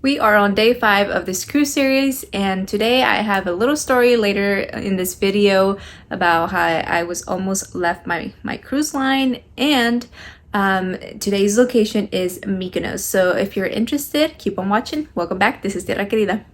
We are on day 5 of this cruise series, and today I have a little story later in this video about how I was almost left my cruise line, and today's location is Mykonos. So if you're interested, keep on watching. Welcome back. This is Tierra Querida.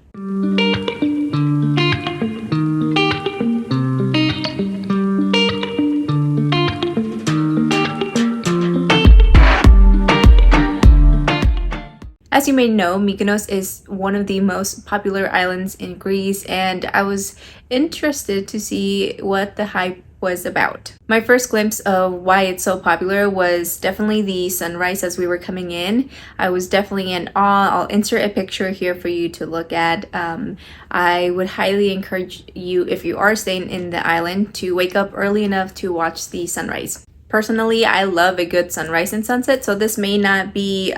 As you may know, Mykonos is one of the most popular islands in Greece, and I was interested to see what the hype was about. My first glimpse of why it's so popular was definitely the sunrise as we were coming in. I was definitely in awe. I'll insert a picture here for you to look at. I would highly encourage you, if you are staying in the island, to wake up early enough to watch the sunrise. Personally, I love a good sunrise and sunset, so this may not be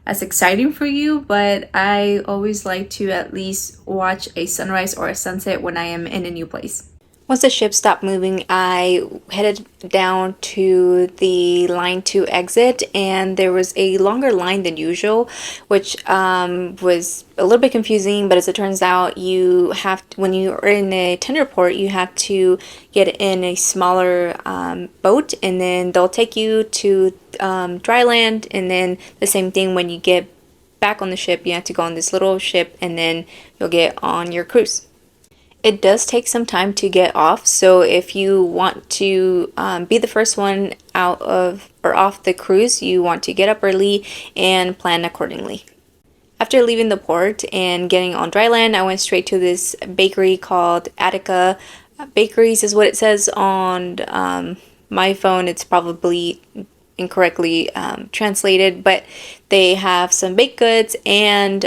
as exciting for you, but I always like to at least watch a sunrise or a sunset when I am in a new place. Once the ship stopped moving, I headed down to the line to exit, and there was a longer line than usual, which was a little bit confusing, but as it turns out, you have to, when you are in a tender port, you have to get in a smaller boat, and then they'll take you to dry land, and then the same thing when you get back on the ship, you have to go on this little ship, and then you'll get on your cruise. It does take some time to get off, so if you want to be the first one out of or off the cruise, you want to get up early and plan accordingly. After leaving the port and getting on dry land, I went straight to this bakery called Attica Bakeries is what it says on my phone. It's probably incorrectly translated, but they have some baked goods and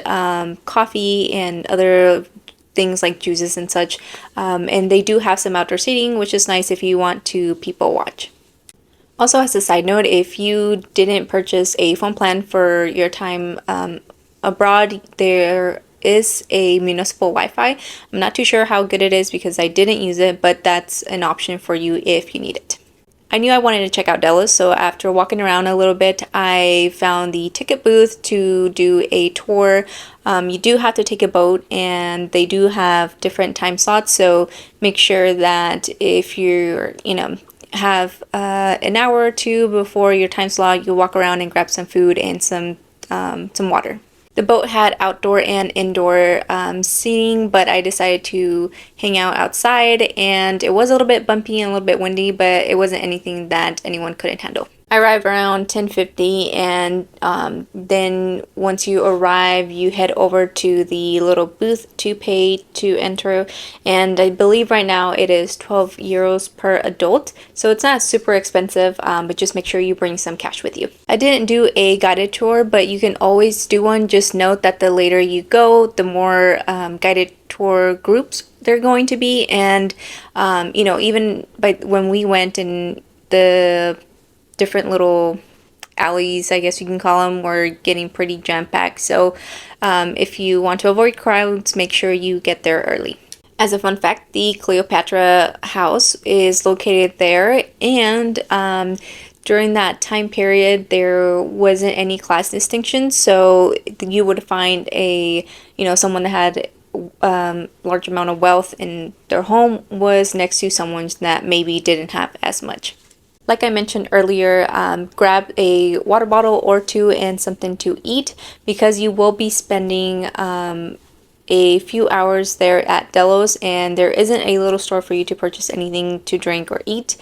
coffee and other things like juices and such, and they do have some outdoor seating, which is nice if you want to people watch. Also, as a side note, if you didn't purchase a phone plan for your time abroad, there is a municipal Wi-Fi. I'm not too sure how good it is because I didn't use it, but that's an option for you if you need it. I knew I wanted to check out Delos, so after walking around a little bit, I found the ticket booth to do a tour. You do have to take a boat, and they do have different time slots, so make sure that if you're, have an hour or two before your time slot, you walk around and grab some food and some water. The boat had outdoor and indoor seating, but I decided to hang out outside, and it was a little bit bumpy and a little bit windy, but it wasn't anything that anyone couldn't handle. I arrived around 10:50, and then once you arrive, you head over to the little booth to pay to enter, and I believe right now it is 12 euros per adult, so it's not super expensive, but just make sure you bring some cash with you. I didn't do a guided tour, but you can always do one. Just note that the later you go, the more guided tour groups they're going to be, and even when we went in the different little alleys, I guess you can call them, were getting pretty jam-packed. So if you want to avoid crowds, make sure you get there early. As a fun fact, the Cleopatra house is located there, and during that time period, there wasn't any class distinction, so you would find someone that had large amount of wealth in their home was next to someone that maybe didn't have as much. Like I mentioned earlier, grab a water bottle or two and something to eat, because you will be spending a few hours there at Delos, and there isn't a little store for you to purchase anything to drink or eat.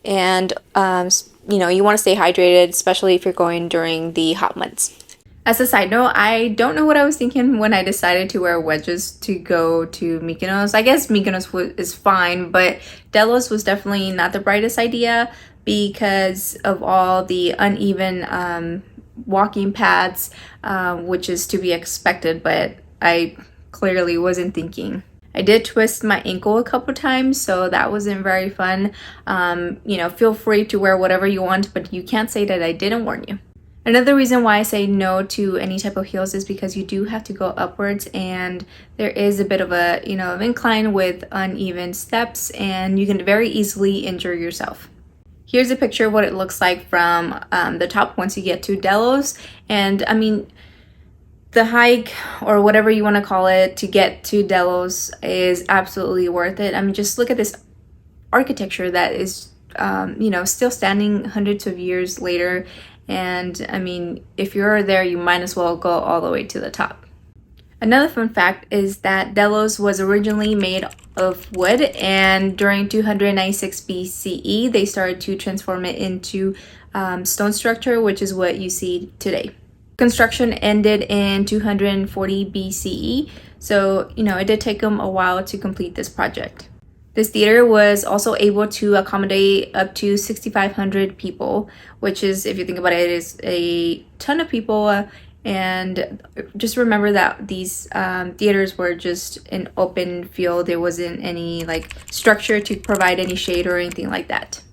And you want to stay hydrated, especially if you're going during the hot months. As a side note, I don't know what I was thinking when I decided to wear wedges to go to Mykonos. I guess Mykonos is fine, but Delos was definitely not the brightest idea because of all the uneven walking paths, which is to be expected, but I clearly wasn't thinking. I did twist my ankle a couple times, so that wasn't very fun. Feel free to wear whatever you want, but you can't say that I didn't warn you. Another reason why I say no to any type of heels is because you do have to go upwards, and there is a bit of a incline with uneven steps, and you can very easily injure yourself. Here's a picture of what it looks like from the top once you get to Delos, and I mean, The hike, or whatever you want to call it, to get to Delos is absolutely worth it. I mean, just look at this architecture that is, still standing hundreds of years later. And I mean, if you're there, you might as well go all the way to the top. Another fun fact is that Delos was originally made of wood, and during 296 BCE, they started to transform it into stone structure, which is what you see today. Construction ended in 240 BCE, so it did take them a while to complete this project. This theater was also able to accommodate up to 6,500 people, which is, if you think about it, is a ton of people. And just remember that these theaters were just an open field. There wasn't any like structure to provide any shade or anything like that.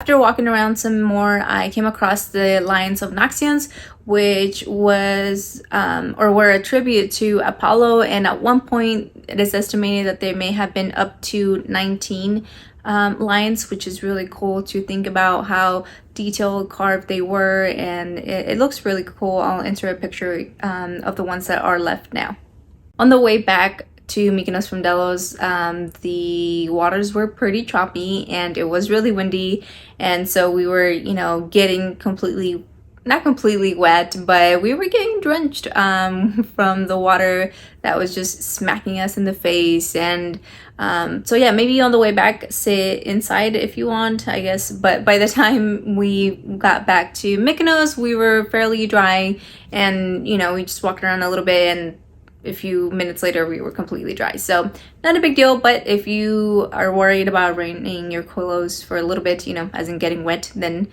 After walking around some more, I came across the Lions of Naxions, which was or were a tribute to Apollo. And at one point, it is estimated that there may have been up to 19 lions, which is really cool to think about how detailed carved they were, and it looks really cool. I'll insert a picture of the ones that are left now. On the way back to Mykonos from Delos, the waters were pretty choppy and it was really windy, and so we were getting not completely wet, but we were getting drenched from the water that was just smacking us in the face. And so yeah, maybe on the way back, sit inside if you want, I guess. But by the time we got back to Mykonos, we were fairly dry, and we just walked around a little bit, and a few minutes later we were completely dry. So not a big deal, but if you are worried about raining your clothes for a little bit, as in getting wet, then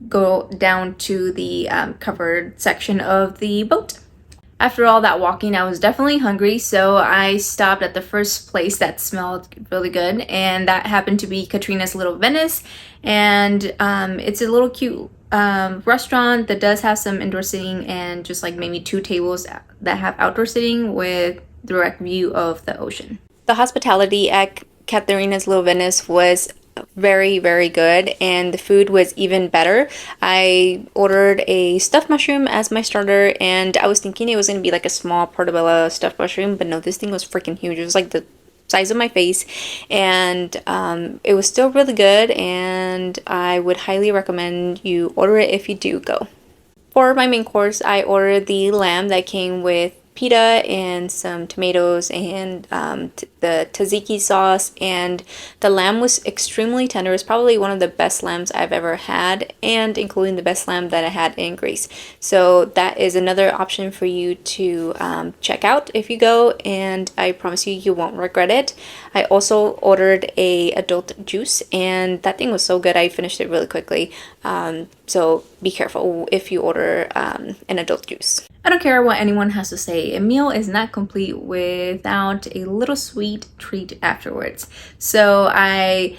go down to the covered section of the boat. After all that walking, I was definitely hungry, so I stopped at the first place that smelled really good, and that happened to be Katerina's Little Venice. And it's a little cute restaurant that does have some indoor seating and just like maybe 2 tables that have outdoor seating with direct view of the ocean. The hospitality at Katerina's Little Venice was very, very good, and the food was even better. I ordered a stuffed mushroom as my starter, and I was thinking it was going to be like a small portobello stuffed mushroom, but no, this thing was freaking huge. It was like the size of my face, and it was still really good, and I would highly recommend you order it if you do go. For my main course, I ordered the lamb that came with pita and some tomatoes and the tzatziki sauce, and the lamb was extremely tender. It was probably one of the best lambs I've ever had, and including the best lamb that I had in Greece. So that is another option for you to check out if you go, and I promise you won't regret it. I also ordered a adult juice, and that thing was so good I finished it really quickly. So be careful if you order an adult juice. I don't care what anyone has to say, a meal is not complete without a little sweet treat afterwards. So I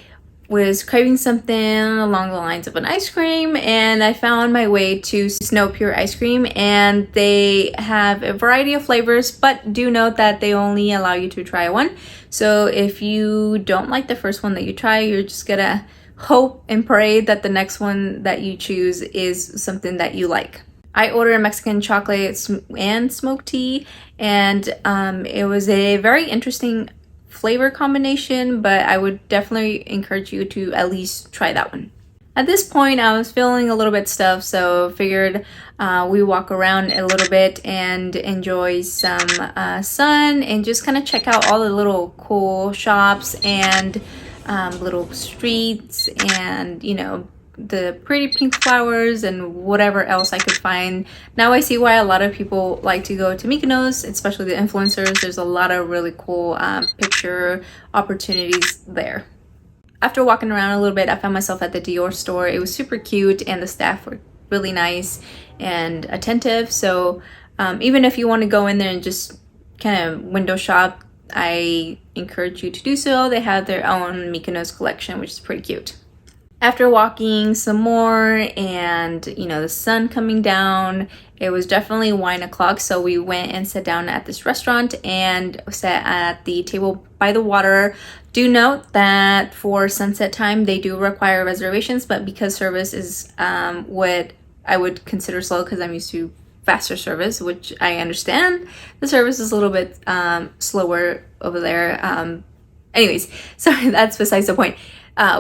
was craving something along the lines of an ice cream, and I found my way to Snow Pure Ice Cream, and they have a variety of flavors, but do note that they only allow you to try one. So if you don't like the first one that you try, you're just gonna hope and pray that the next one that you choose is something that you like. I ordered Mexican chocolate and smoked tea, and it was a very interesting flavor combination, but I would definitely encourage you to at least try that one. At this point, I was feeling a little bit stuffed, so figured we walk around a little bit and enjoy some sun and just kind of check out all the little cool shops and little streets, and the pretty pink flowers and whatever else I could find. Now I see why a lot of people like to go to Mykonos, especially the influencers. There's a lot of really cool picture opportunities there. After walking around a little bit, I found myself at the Dior store. It was super cute, and the staff were really nice and attentive. So even if you want to go in there and just kind of window shop, I encourage you to do so. They have their own Mykonos collection, which is pretty cute. After walking some more and the sun coming down, it was definitely wine o'clock, so we went and sat down at this restaurant and sat at the table by the water. Do note that for sunset time they do require reservations, but because service is what I would consider slow, because I'm used to faster service, which I understand. The service is a little bit slower over there. Anyways, sorry, that's besides the point.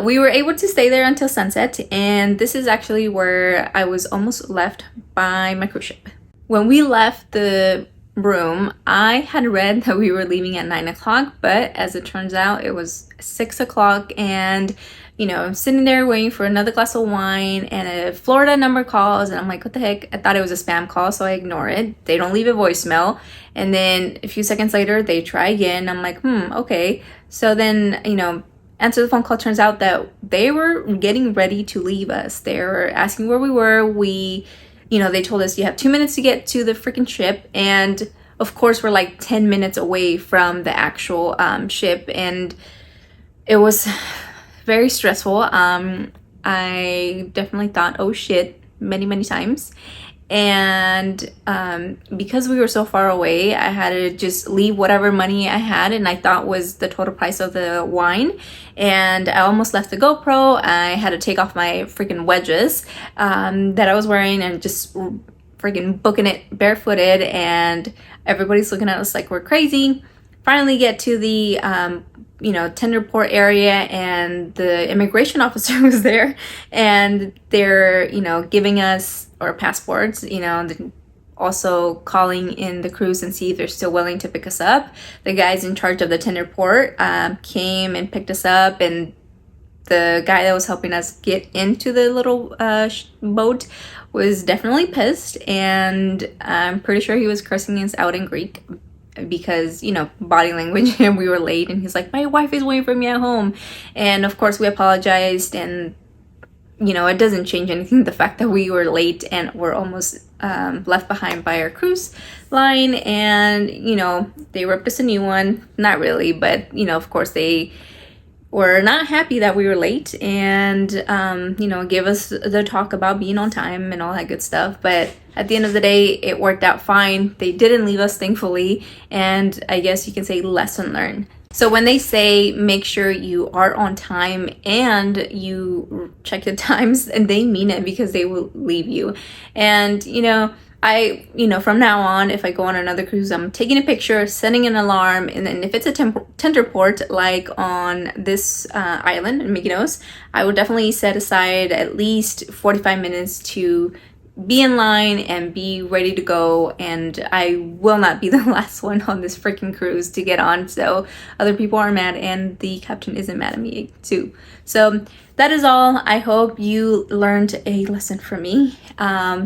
We were able to stay there until sunset, and this is actually where I was almost left by my cruise ship. When we left the room, I had read that we were leaving at 9 o'clock, but as it turns out, it was 6 o'clock, and you know, I'm sitting there waiting for another glass of wine, and a Florida number calls, and I'm like, what the heck? I thought it was a spam call, so I ignore it. They don't leave a voicemail, and then a few seconds later, they try again. I'm like, okay. So then, you know, answer the phone call. Turns out that they were getting ready to leave us. They were asking where we were. You know, they told us you have 2 minutes to get to the freaking ship, and of course, we're like 10 minutes away from the actual ship, and it was very stressful. I definitely thought, oh shit, many times. And because we were so far away, I had to just leave whatever money I had and I thought was the total price of the wine. And I almost left the GoPro. I had to take off my freaking wedges that I was wearing and just freaking booking it barefooted. And everybody's looking at us like we're crazy. Finally get to the you know, tender port area, and the immigration officer was there, and they're, you know, giving us our passports, you know, also calling in the cruise and see if they're still willing to pick us up. The guys in charge of the tender port came and picked us up, and the guy that was helping us get into the little boat was definitely pissed, and I'm pretty sure he was cursing us out in Greek, because, you know, body language, and we were late, and he's like, my wife is waiting for me at home. And of course we apologized, and you know, it doesn't change anything, the fact that we were late and we're almost left behind by our cruise line. And you know, they ripped us a new one. Not really, but you know, of course they were not happy that we were late, and you know, gave us the talk about being on time and all that good stuff. But at the end of the day, it worked out fine. They didn't leave us, thankfully, and I guess you can say lesson learned. So when they say make sure you are on time and you check the times, and they mean it, because they will leave you. And you know, you know, from now on, if I go on another cruise, I'm taking a picture, setting an alarm, and then if it's a tender port like on this island in Mykonos, I will definitely set aside at least 45 minutes to be in line and be ready to go. And I will not be the last one on this freaking cruise to get on, so other people are mad, and the captain isn't mad at me too. So that is all. I hope you learned a lesson from me,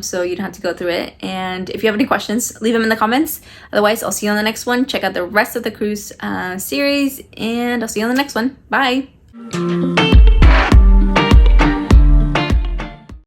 so you don't have to go through it. And if you have any questions, leave them in the comments. Otherwise, I'll see you on the next one. Check out the rest of the cruise series, and I'll see you on the next one. Bye.